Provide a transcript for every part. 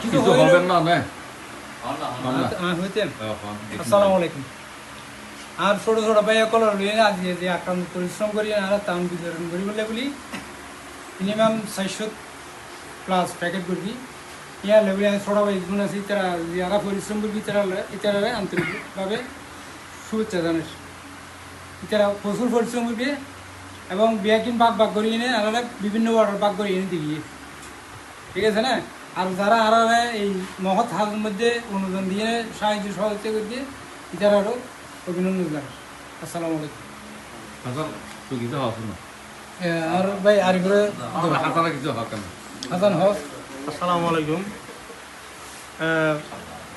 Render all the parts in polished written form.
কিছু হবেন না না আসসালামু আলাইকুম। আর ছোট ছোট ভাইয়া কলর লইয়ে আজকে যে আক্রান্ত পরিশ্রম করি আর তাম বিতরণ করি বলে মিনিমাম 400+ প্যাকেট করবি ইয়া লেভেলে ছোট ভাই গুণ আছে তারা যারা পরিশ্রম করবি তারা আন্তরিকভাবে শুভেচ্ছা জানাস। তারা প্রচুর পরিশ্রম করবি এবং বিয়াকিন বাগ করে এনে আলাদা বিভিন্ন অর্ডার বাগ করে এনে দিবি, ঠিক আছে না? আর যারা আর এই মহৎ হাতের মধ্যে অনুদান দিয়ে সাহায্য সহযোগিতা করছে এটার আরও অভিনন্দন জানাই। আসসালামু আলাইকুম। তুই কিছু হস না আর ভাই আর করে হাসানা কিছু হক না হাসান হক। আসসালামু আলাইকুম।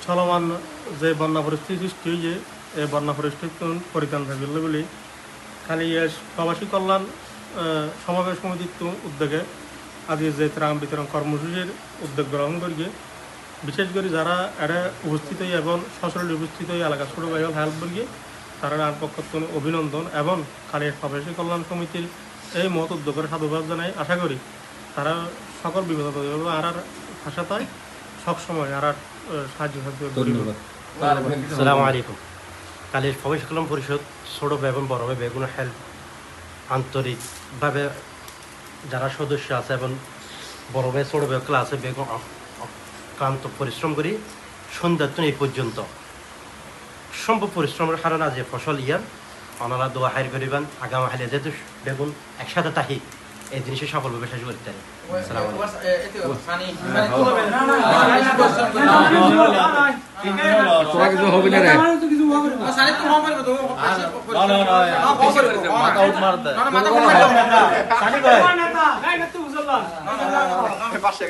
চলমান যে বন্যা পরিস্থিতি সৃষ্টি হয়েছে এই বন্যা পরিস্থিতি পরিত্রাণ থাকবে বলে খালি প্রবাসী কল্যাণ সমাবেশ সমিতির উদ্যোগে আজকে যে ত্রাণ বিতরণ কর্মসূচির উদ্যোগ গ্রহণ করিয়ে বিশেষ করে যারা এটা উপস্থিত হয়ে এবং সশরীরে উপস্থিত হয়ে এলাকা ছোটো ভাই হেল্প করিয়ে তারা আর পক্ষ অভিনন্দন এবং খালি প্রবাসী কল্যাণ সমিতির এই মহৎ উদ্যোগের সাধুবাদ জানাই। আশা করি তারা সকল বিপদ আর ভাষাতায় সবসময় আর সাহায্য ধন্যবাদ। আসসালামু আলাইকুম। কালের প্রবাসী কল্যাণ পরিষদ ছোট ভাই এবং বড় ভাই বেগুন হেল্প আন্তরিকভাবে যারা সদস্য আছে এবং বড় ভাই ছোট ভাই ক্লাসে বেগুন ক্লান্ত পরিশ্রম করি সন্ধ্যার এই পর্যন্ত সম্ভব পরিশ্রমের কারণে আজ ফসল ইয়ার ওনারা দোয়া হাইর করিবেন আগামী হাইলে যেহেতু বেগুন একসাথে তাহি এই জিনিসে সফলভাবে শেষ করতে পারি। তোরা কিছু হবে না রে পাশে